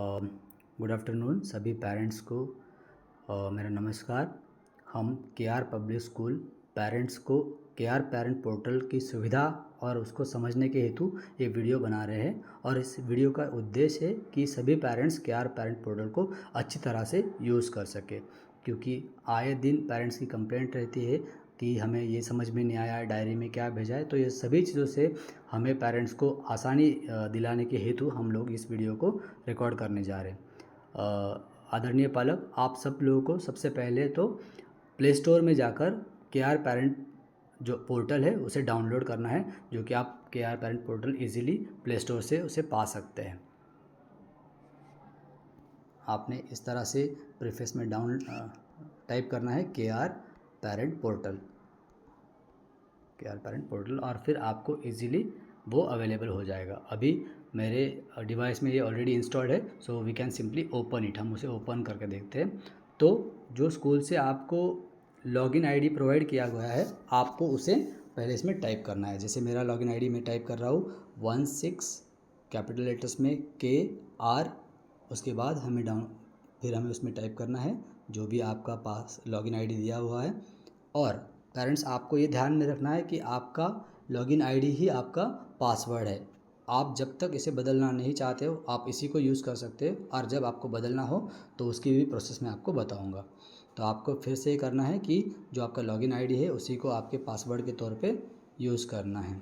Good afternoon सभी parents को मेरा नमस्कार। हम के आर पब्लिक स्कूल पेरेंट्स को के आर पेरेंट पोर्टल की सुविधा और उसको समझने के हेतु ये वीडियो बना रहे हैं और इस वीडियो का उद्देश्य है कि सभी पेरेंट्स के आर पेरेंट पोर्टल को अच्छी तरह से यूज़ कर सके, क्योंकि आए दिन पेरेंट्स की कंप्लेंट रहती है कि हमें ये समझ में नहीं आया, डायरी में क्या भेजा है। तो ये सभी चीज़ों से हमें पेरेंट्स को आसानी दिलाने के हेतु हम लोग इस वीडियो को रिकॉर्ड करने जा रहे हैं। आदरणीय पालक, आप सब लोगों को सबसे पहले तो प्ले स्टोर में जाकर के आर पेरेंट जो पोर्टल है उसे डाउनलोड करना है, जो कि आप K R parent portal easily play store से उसे पा सकते हैं। आपने इस तरह से प्रीफेस में टाइप करना है के आर पेरेंट पोर्टल, के आर पेरेंट पोर्टल, और फिर आपको इजीली वो अवेलेबल हो जाएगा। अभी मेरे डिवाइस में ये ऑलरेडी इंस्टॉल्ड है, so we can simply open it. हम उसे ओपन करके देखते हैं। तो जो स्कूल से आपको लॉगिन आईडी प्रोवाइड किया गया है, आपको उसे पहले इसमें टाइप करना है। जैसे मेरा लॉगिन आईडी मैं टाइप कर रहा हूँ 16 कैपिटल लेटर्स में KR, उसके बाद फिर हमें उसमें टाइप करना है जो भी आपका पास लॉगिन आईडी दिया हुआ है। और पेरेंट्स, आपको ये ध्यान में रखना है कि आपका लॉगिन आईडी ही आपका पासवर्ड है। आप जब तक इसे बदलना नहीं चाहते हो आप इसी को यूज़ कर सकते हो, और जब आपको बदलना हो तो उसकी भी प्रोसेस मैं आपको बताऊंगा। तो आपको फिर से ये करना है कि जो आपका लॉगिन आईडी है उसी को आपके पासवर्ड के तौर पे यूज़ करना है।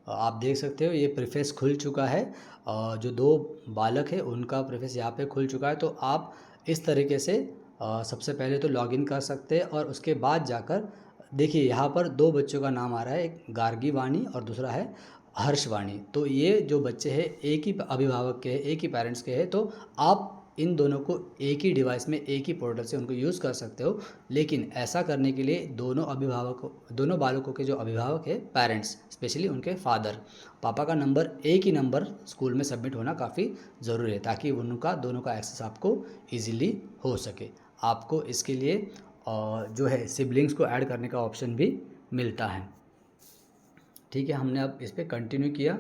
आप देख सकते हो ये प्रीफेस खुल चुका है। जो दो बालक है उनका प्रीफेस यहाँ पे खुल चुका है। तो आप इस तरीके से सबसे पहले तो लॉगिन कर सकते हैं, और उसके बाद जाकर देखिए यहाँ पर दो बच्चों का नाम आ रहा है, एक गार्गी वाणी और दूसरा है हर्षवाणी। तो ये जो बच्चे हैं एक ही अभिभावक के हैं, एक ही पेरेंट्स के हैं। तो आप इन दोनों को एक ही डिवाइस में एक ही पोर्टल से उनको यूज़ कर सकते हो। लेकिन ऐसा करने के लिए दोनों बालकों के जो अभिभावक है, पेरेंट्स, स्पेशली उनके फादर, पापा का नंबर, एक ही नंबर स्कूल में सबमिट होना काफ़ी ज़रूरी है, ताकि उनका दोनों का एक्सेस आपको ईजिली हो सके। आपको इसके लिए जो है सिबलिंग्स को ऐड करने का ऑप्शन भी मिलता है। ठीक है, हमने अब इस पर कंटिन्यू किया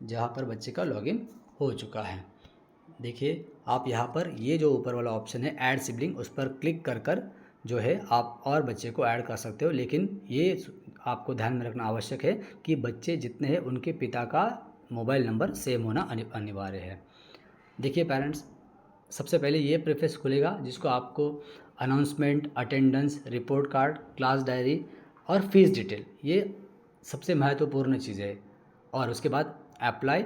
जहाँ पर बच्चे का लॉगिन हो चुका है। देखिए आप यहाँ पर ये जो ऊपर वाला ऑप्शन है ऐड सिबलिंग, उस पर क्लिक कर जो है आप और बच्चे को ऐड कर सकते हो। लेकिन ये आपको ध्यान में रखना आवश्यक है कि बच्चे जितने हैं उनके पिता का मोबाइल नंबर सेम होना अनिवार्य है। देखिए पेरेंट्स, सबसे पहले ये प्रीफेस खुलेगा जिसको आपको announcement, attendance, report card, class diary और फीस डिटेल, ये सबसे महत्वपूर्ण चीज़ें है। और उसके बाद अप्लाई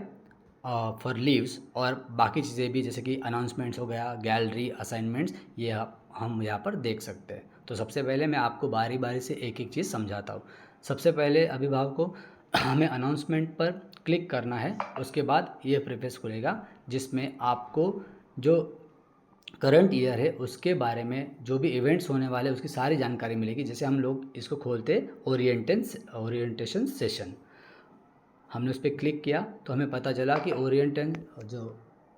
फॉर लीव्स और बाकी चीज़ें भी, जैसे कि अनाउंसमेंट्स हो गया, गैलरी, असाइनमेंट्स, ये हम यहाँ पर देख सकते हैं। तो सबसे पहले मैं आपको बारी बारी से एक एक चीज़ समझाता हूँ। सबसे पहले अभिभावक को हमें अनाउंसमेंट पर क्लिक करना है। उसके बाद ये प्रीफेस खुलेगा जिसमें आपको जो करंट ईयर है उसके बारे में, जो भी इवेंट्स होने वाले उसकी सारी जानकारी मिलेगी। जैसे हम लोग इसको खोलते ओरिएंटेशन सेशन, हमने उस पर क्लिक किया तो हमें पता चला कि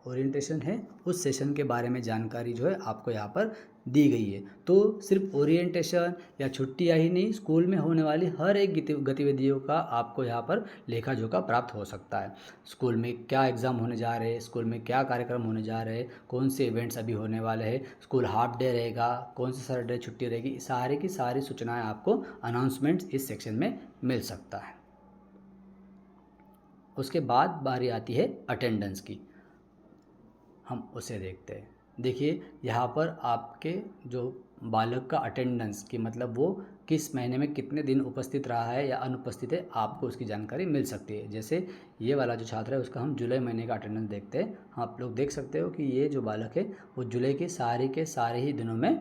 ओरिएंटेशन है उस सेशन के बारे में जानकारी जो है आपको यहाँ पर दी गई है। तो सिर्फ ओरिएंटेशन या छुट्टियाँ ही नहीं, स्कूल में होने वाली हर एक गतिविधियों का आपको यहाँ पर लेखा जोखा प्राप्त हो सकता है। स्कूल में क्या एग्ज़ाम होने जा रहे हैं, स्कूल में क्या कार्यक्रम होने जा रहे हैं, कौन से इवेंट्स अभी होने वाले हैं, स्कूल हाफ डे रहेगा, कौन सी सैटरडे छुट्टी रहेगी, सारी की सारी सूचनाएँ आपको अनाउंसमेंट्स इस सेक्शन में मिल सकता है। उसके बाद बारी आती है अटेंडेंस की, हम उसे देखते हैं। देखिए यहाँ पर आपके जो बालक का अटेंडेंस की मतलब वो किस महीने में कितने दिन उपस्थित रहा है या अनुपस्थित है, आपको उसकी जानकारी मिल सकती है। जैसे ये वाला जो छात्र है उसका हम जुलाई महीने का अटेंडेंस देखते हैं। आप लोग देख सकते हो कि ये जो बालक है वो जुलाई के सारे ही दिनों में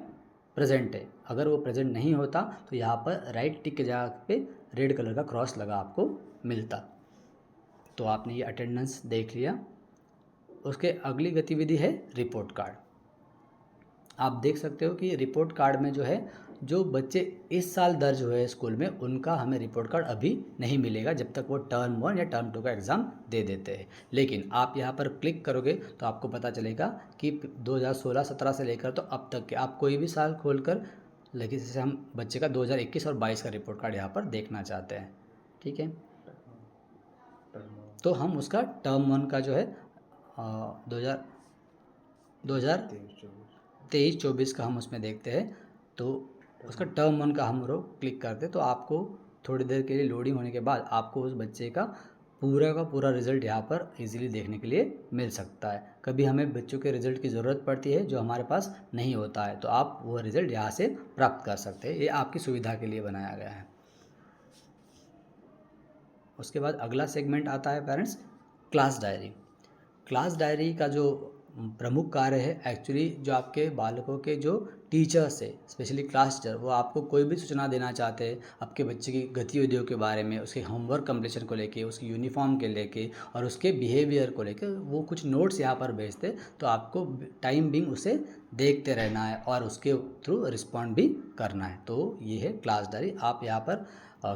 प्रेजेंट है। अगर वो प्रेजेंट नहीं होता तो यहाँ पर राइट टिक के जगह पे रेड कलर का क्रॉस लगा आपको मिलता। तो आपने ये अटेंडेंस देख लिया। उसके अगली गतिविधि है रिपोर्ट कार्ड। आप देख सकते हो कि रिपोर्ट कार्ड में जो है जो बच्चे इस साल दर्ज हुए हैं स्कूल में, उनका हमें रिपोर्ट कार्ड अभी नहीं मिलेगा जब तक वो टर्म 1 या टर्म 2 का एग्ज़ाम दे देते हैं। लेकिन आप यहाँ पर क्लिक करोगे तो आपको पता चलेगा कि 2016-17 से लेकर तो अब तक के आप कोई भी साल खोलकर, लेकिन जैसे हम बच्चे का 2021 और 22 का रिपोर्ट कार्ड यहाँ पर देखना चाहते हैं, ठीक है। तो हम उसका टर्म 1 का जो है 2023-24 का हम उसमें देखते हैं। तो उसका टर्म 1 का हम लोग क्लिक करते हैं तो आपको थोड़ी देर के लिए लोडिंग होने के बाद आपको उस बच्चे का पूरा रिज़ल्ट यहाँ पर इजीली देखने के लिए मिल सकता है। कभी हमें बच्चों के रिज़ल्ट की ज़रूरत पड़ती है जो हमारे पास नहीं होता है, तो आप वो रिज़ल्ट यहाँ से प्राप्त कर सकते हैं। ये आपकी सुविधा के लिए बनाया गया है। उसके बाद अगला सेगमेंट आता है parents, class diary. Class diary का जो प्रमुख कार्य है, एक्चुअली जो आपके बालकों के जो टीचर्स है, स्पेशली क्लास टीचर, वो आपको कोई भी सूचना देना चाहते हैं आपके बच्चे की गतिविधियों के बारे में, उसके होमवर्क कंप्लीशन को लेके, उसकी यूनिफॉर्म के लेके और उसके बिहेवियर को लेके, वो कुछ नोट्स यहाँ पर भेजते, तो आपको टाइम बिंग उसे देखते रहना है और उसके थ्रू रिस्पॉन्ड भी करना है। तो ये है क्लास डायरी। आप यहाँ पर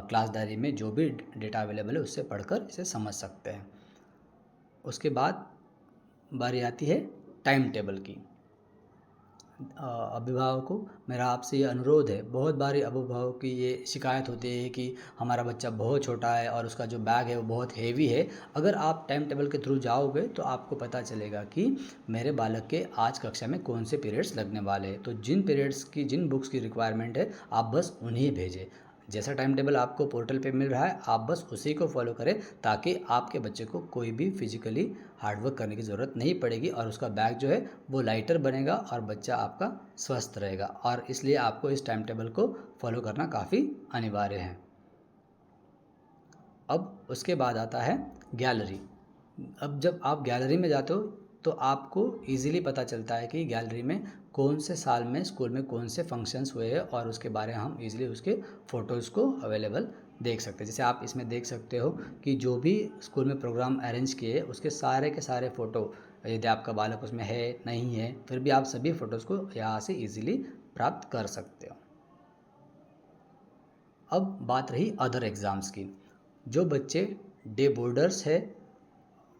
क्लास डायरी में जो भी डेटा अवेलेबल है उससे पढ़कर इसे समझ सकते हैं। उसके बाद बारी आती है टाइम टेबल की। अभिभावकों को मेरा आपसे ये अनुरोध है, बहुत बारी अभिभावकों की ये शिकायत होती है कि हमारा बच्चा बहुत छोटा है और उसका जो बैग है वो बहुत हेवी है। अगर आप टाइम टेबल के थ्रू जाओगे तो आपको पता चलेगा कि मेरे बालक के आज कक्षा में कौन से पीरियड्स लगने वाले हैं। तो जिन पीरियड्स की, जिन बुक्स की रिक्वायरमेंट है, आप बस उन्हें भेजें। जैसा टाइम टेबल आपको पोर्टल पे मिल रहा है, आप बस उसी को फॉलो करें ताकि आपके बच्चे को कोई भी फिजिकली हार्डवर्क करने की ज़रूरत नहीं पड़ेगी और उसका बैग जो है वो लाइटर बनेगा और बच्चा आपका स्वस्थ रहेगा। और इसलिए आपको इस टाइम टेबल को फॉलो करना काफ़ी अनिवार्य है। अब उसके बाद आता है गैलरी। अब जब आप गैलरी में जाते हो तो आपको इजीली पता चलता है कि गैलरी में कौन से साल में स्कूल में कौन से फंक्शंस हुए हैं और उसके बारे में हम इजीली उसके फ़ोटोज़ को अवेलेबल देख सकते हैं। जैसे आप इसमें देख सकते हो कि जो भी स्कूल में प्रोग्राम अरेंज किए उसके सारे के सारे फ़ोटो, यदि आपका बालक उसमें है नहीं है, फिर भी आप सभी फ़ोटोज़ को यहाँ से ईज़िली प्राप्त कर सकते हो। अब बात रही अदर एग्ज़ाम्स की। जो बच्चे डे बोर्डर्स है,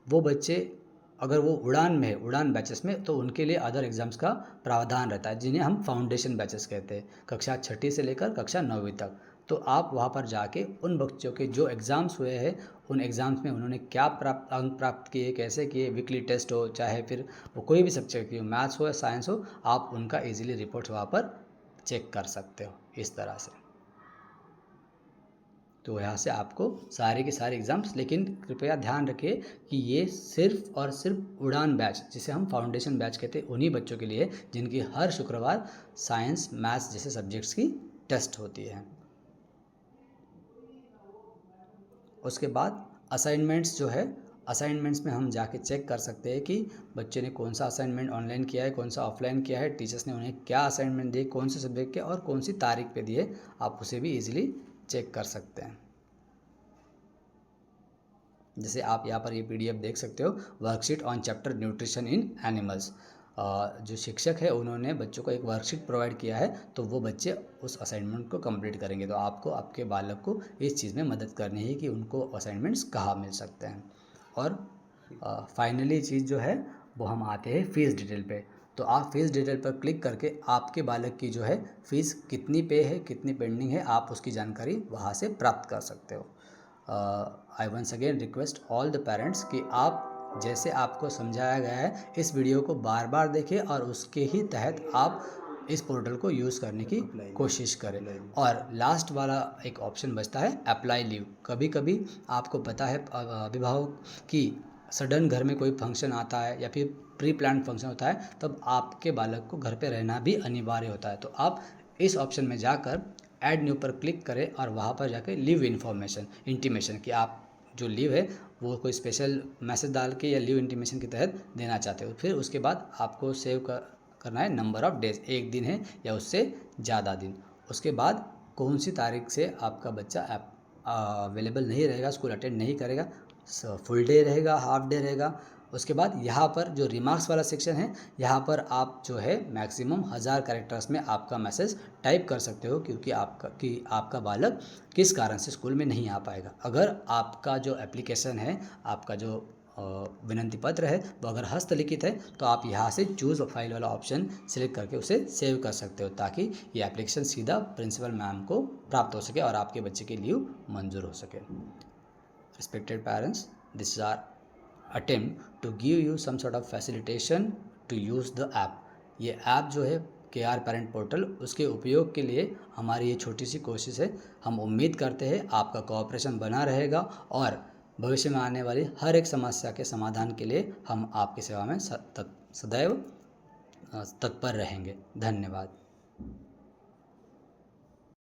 वो बच्चे अगर वो उड़ान में है, उड़ान बैचेस में, तो उनके लिए अदर एग्ज़ाम्स का प्रावधान रहता है जिन्हें हम फाउंडेशन बैचेस कहते हैं, कक्षा 6ठी से लेकर कक्षा 9वीं तक। तो आप वहाँ पर जाके उन बच्चों के जो एग्ज़ाम्स हुए हैं, उन एग्ज़ाम्स में उन्होंने क्या अंक प्राप्त किए, कैसे किए, वीकली टेस्ट हो चाहे फिर वो कोई भी सब्जेक्ट की हो, मैथ्स हो या साइंस हो, आप उनका ईजिली रिपोर्ट वहाँ पर चेक कर सकते हो इस तरह से। तो यहाँ से आपको सारे के सारे एग्ज़ाम्स, लेकिन कृपया ध्यान रखिए कि ये सिर्फ और सिर्फ उड़ान बैच, जिसे हम फाउंडेशन बैच कहते हैं, उन्हीं बच्चों के लिए जिनकी हर शुक्रवार साइंस मैथ्स जैसे सब्जेक्ट्स की टेस्ट होती है। उसके बाद असाइनमेंट्स जो है, असाइनमेंट्स में हम जाके चेक कर सकते हैं कि बच्चे ने कौन सा असाइनमेंट ऑनलाइन किया है, कौन सा ऑफलाइन किया है, टीचर्स ने उन्हें क्या असाइनमेंट दिए, कौन से सब्जेक्ट के और कौन सी तारीख पे दिए, आप उसे भी इजीली चेक कर सकते हैं। जैसे आप यहाँ पर ये पीडीएफ देख सकते हो, worksheet on chapter nutrition in animals. जो शिक्षक है उन्होंने बच्चों को एक वर्कशीट प्रोवाइड किया है, तो वो बच्चे उस असाइनमेंट को कंप्लीट करेंगे। तो आपको आपके बालक को इस चीज़ में मदद करनी है कि उनको असाइनमेंट्स कहाँ मिल सकते हैं। और फाइनली चीज़ जो है वो हम आते हैं फ़ीस डिटेल पे। तो आप फ़ीस डिटेल पर क्लिक करके आपके बालक की जो है फ़ीस कितनी पे है, कितनी पेंडिंग है, आप उसकी जानकारी वहाँ से प्राप्त कर सकते हो। I once again request all the parents कि आप जैसे आपको समझाया गया है इस वीडियो को बार बार देखें और उसके ही तहत आप इस पोर्टल को यूज़ करने की कोशिश करें। और लास्ट वाला एक ऑप्शन बचता है अप्लाई लीव। कभी कभी आपको पता है अभिभावक कि सडन घर में कोई फंक्शन आता है या फिर प्री प्लान फंक्शन होता है, तब आपके बालक को घर पे रहना भी अनिवार्य होता है। तो आप इस ऑप्शन में जाकर ऐड न्यू पर क्लिक करें और वहाँ पर जाकर लीव इन्फॉर्मेशन इंटीमेशन कि आप जो लीव है वो कोई स्पेशल मैसेज डाल के या लीव इंटीमेशन के तहत देना चाहते हो। फिर उसके बाद आपको सेव करना है नंबर ऑफ़ डेज, 1 दिन है या उससे ज़्यादा दिन। उसके बाद कौन सी तारीख से आपका बच्चा अवेलेबल नहीं रहेगा, स्कूल अटेंड नहीं करेगा, फुल डे रहेगा, हाफ डे रहेगा, उसके बाद यहाँ पर जो रिमार्क्स वाला सेक्शन है, यहाँ पर आप जो है मैक्सिमम 1000 कैरेक्टर्स में आपका मैसेज टाइप कर सकते हो, क्योंकि आपका बालक किस कारण से स्कूल में नहीं आ पाएगा। अगर आपका जो एप्लीकेशन है, आपका जो विनंती पत्र है वो अगर हस्तलिखित है तो आप यहाँ से चूज़ फाइल वाला ऑप्शन सेलेक्ट करके उसे सेव कर सकते हो, ताकि ये एप्लीकेशन सीधा प्रिंसिपल मैम को प्राप्त हो सके और आपके बच्चे की लीव मंजूर हो सके। Respected parents, this is our attempt to give you some sort of facilitation to use the app. ये ऐप जो है KR पेरेंट पोर्टल, उसके उपयोग के लिए हमारी ये छोटी सी कोशिश है। हम उम्मीद करते हैं आपका कोऑपरेशन बना रहेगा और भविष्य में आने वाली हर एक समस्या के समाधान के लिए हम आपकी सेवा में सदैव तत्पर रहेंगे। धन्यवाद।